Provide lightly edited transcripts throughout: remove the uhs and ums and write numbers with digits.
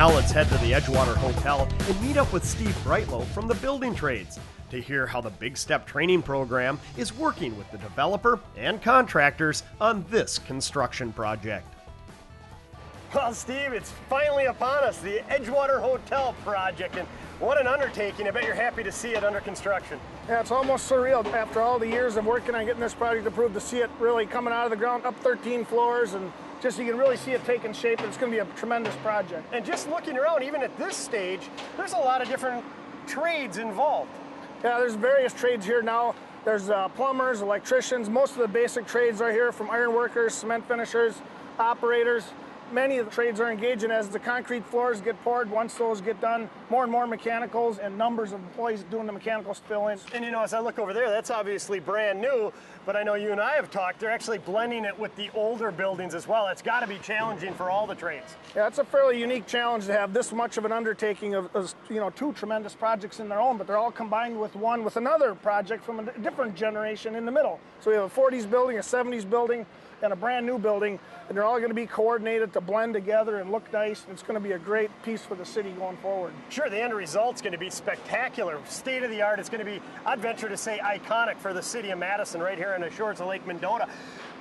Now let's head to the Edgewater Hotel and meet up with Steve Breitlow from the building trades to hear how the Big Step training program is working with the developer and contractors on this construction project. Well, Steve, it's finally upon us, the Edgewater Hotel project, and what an undertaking. I bet you're happy to see it under construction. Yeah, it's almost surreal after all the years of working on getting this project approved to see it really coming out of the ground, up 13 floors, and just you can really see it taking shape, and it's going to be a tremendous project. And just looking around, even at this stage, there's a lot of different trades involved. Yeah, there's various trades here now. There's plumbers, electricians, most of the basic trades are here, from iron workers, cement finishers, operators. Many of the trades are engaging as the concrete floors get poured. Once those get done, more and more mechanicals and numbers of employees doing the mechanical fill-ins. And you know, as I look over there, that's obviously brand new, but I know you and I have talked, they're actually blending it with the older buildings as well. It's got to be challenging for all the trades. Yeah, it's a fairly unique challenge to have this much of an undertaking of two tremendous projects in their own, but they're all combined with another project from a different generation in the middle. So we have a 40s building, a 70s building, and a brand new building, and they're all going to be coordinated to blend together and look nice, and it's going to be a great piece for the city going forward. Sure, the end result's going to be spectacular, state of the art. It's going to be, I'd venture to say, iconic for the city of Madison right here in the shores of Lake Mendota.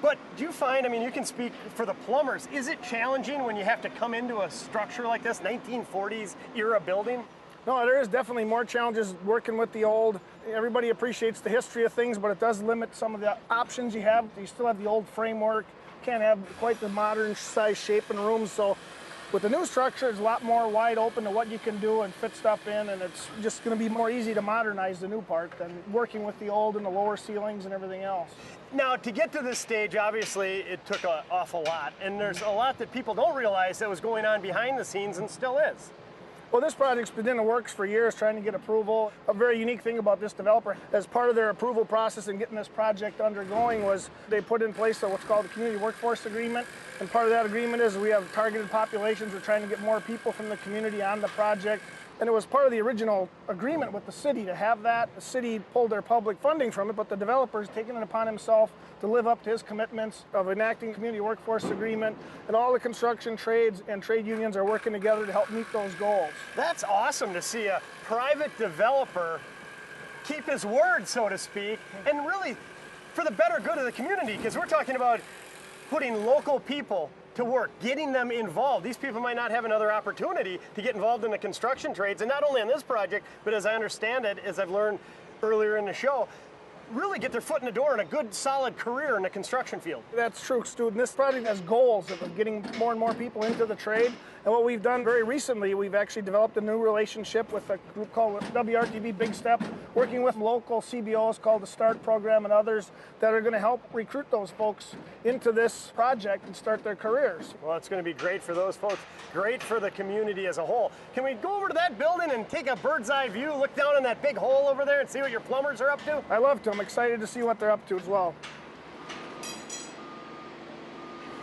But do you find, I mean, you can speak for the plumbers, is it challenging when you have to come into a structure like this, 1940s era building? No, there is definitely more challenges working with the old. Everybody appreciates the history of things, but it does limit some of the options you have. You still have the old framework, can't have quite the modern size shape in rooms. So with the new structure, it's a lot more wide open to what you can do and fit stuff in, and it's just going to be more easy to modernize the new part than working with the old and the lower ceilings and everything else. Now, to get to this stage, obviously, it took an awful lot, and there's a lot that people don't realize that was going on behind the scenes and still is. Well, this project's been in the works for years trying to get approval. A very unique thing about this developer, as part of their approval process and getting this project undergoing, was they put in place what's called the Community Workforce Agreement. And part of that agreement is we have targeted populations. We're trying to get more people from the community on the project. And it was part of the original agreement with the city to have that. The city pulled their public funding from it, but the developer's taken it upon himself to live up to his commitments of enacting Community Workforce Agreement, and all the construction trades and trade unions are working together to help meet those goals. That's awesome to see a private developer keep his word, so to speak, and really for the better good of the community, because we're talking about putting local people to work, getting them involved. These people might not have another opportunity to get involved in the construction trades, and not only on this project, but as I understand it, as I've learned earlier in the show, really get their foot in the door in a good, solid career in the construction field. That's true, Stuart. This project has goals of getting more and more people into the trade. And what we've done very recently, we've actually developed a new relationship with a group called WRTP Big Step, working with local CBOs called the START program and others that are going to help recruit those folks into this project and start their careers. Well, it's going to be great for those folks, great for the community as a whole. Can we go over to that building and take a bird's eye view, look down in that big hole over there and see what your plumbers are up to? I love to. I'm excited to see what they're up to as well.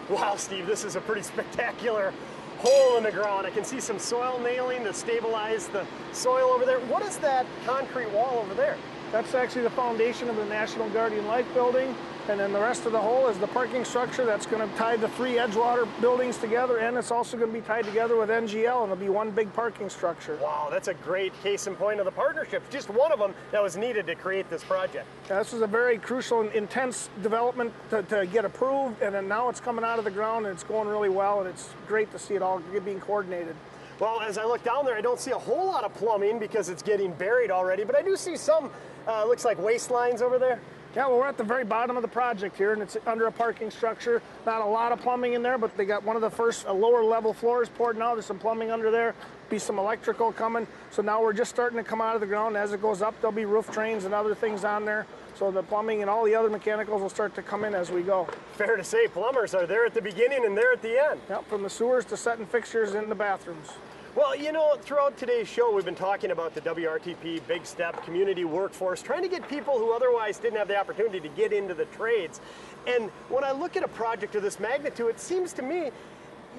Wow, Steve, this is a pretty spectacular hole in the ground. I can see some soil nailing to stabilize the soil over there. What is that concrete wall over there? That's actually the foundation of the National Guardian Life building, and then the rest of the hole is the parking structure that's going to tie the three Edgewater buildings together, and it's also going to be tied together with NGL, and it'll be one big parking structure. Wow, that's a great case in point of the partnership. Just one of them that was needed to create this project. Yeah, this was a very crucial and intense development to get approved, and then now it's coming out of the ground, and it's going really well, and it's great to see it all being coordinated. Well, as I look down there, I don't see a whole lot of plumbing because it's getting buried already, but I do see some, looks like waste lines over there. Yeah, well, we're at the very bottom of the project here, and it's under a parking structure. Not a lot of plumbing in there, but they got one of the first lower level floors poured now. There's some plumbing under there, be some electrical coming. So now we're just starting to come out of the ground. As it goes up, there'll be roof drains and other things on there. So the plumbing and all the other mechanicals will start to come in as we go. Fair to say, plumbers are there at the beginning and there at the end. Yep, from the sewers to setting fixtures in the bathrooms. Well, you know, throughout today's show, we've been talking about the WRTP Big Step community workforce, trying to get people who otherwise didn't have the opportunity to get into the trades. And when I look at a project of this magnitude, it seems to me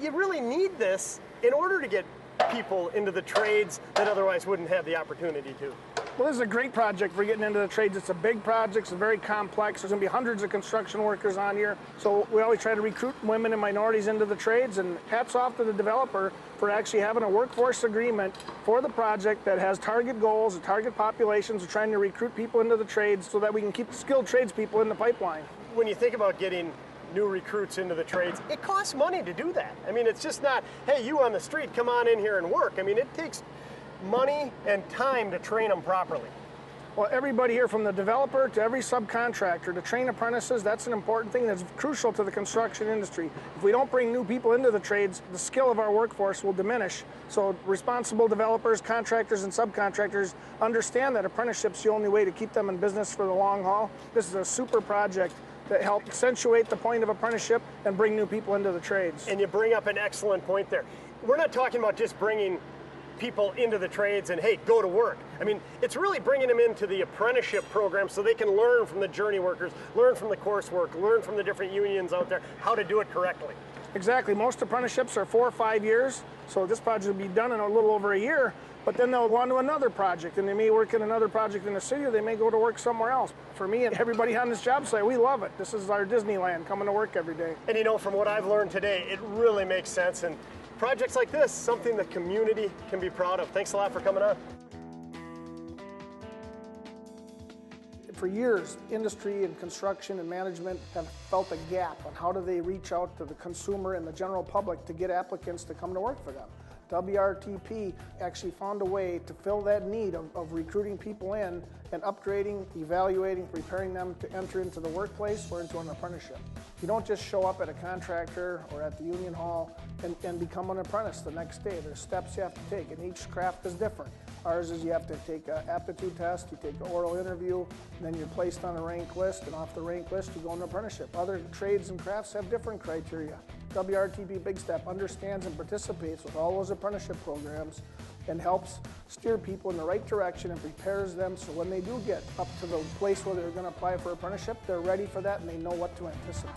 you really need this in order to get people into the trades that otherwise wouldn't have the opportunity to. Well, this is a great project for getting into the trades. It's a big project, it's very complex. There's gonna be hundreds of construction workers on here. So we always try to recruit women and minorities into the trades, and hats off to the developer for actually having a workforce agreement for the project that has target goals, target populations. We're trying to recruit people into the trades so that we can keep skilled tradespeople in the pipeline. When you think about getting new recruits into the trades, it costs money to do that. I mean, it's just not, hey, you on the street, come on in here and work. I mean, it takes money and time to train them properly. Well, everybody here from the developer to every subcontractor to train apprentices, that's an important thing that's crucial to the construction industry. If we don't bring new people into the trades, the skill of our workforce will diminish. So responsible developers, contractors, and subcontractors understand that apprenticeship's the only way to keep them in business for the long haul. This is a super project that helps accentuate the point of apprenticeship and bring new people into the trades. And you bring up an excellent point there. We're not talking about just bringing people into the trades and, hey, go to work. I mean, it's really bringing them into the apprenticeship program so they can learn from the journey workers, learn from the coursework, learn from the different unions out there how to do it correctly. Exactly. Most apprenticeships are 4 or 5 years, so this project will be done in a little over a year, but then they'll go on to another project, and they may work in another project in the city, or they may go to work somewhere else. For me and everybody on this job site, we love it. This is our Disneyland, coming to work every day. And you know, from what I've learned today, it really makes sense. And projects like this, something the community can be proud of. Thanks a lot for coming on. For years, industry and construction and management have felt a gap on how do they reach out to the consumer and the general public to get applicants to come to work for them. WRTP actually found a way to fill that need of recruiting people in and upgrading, evaluating, preparing them to enter into the workplace or into an apprenticeship. You don't just show up at a contractor or at the union hall and become an apprentice the next day. There's steps you have to take, and each craft is different. Ours is you have to take an aptitude test, you take an oral interview, and then you're placed on a rank list, and off the rank list you go into apprenticeship. Other trades and crafts have different criteria. WRTP Big Step understands and participates with all those apprenticeship programs and helps steer people in the right direction and prepares them so when they do get up to the place where they're going to apply for apprenticeship, they're ready for that and they know what to anticipate.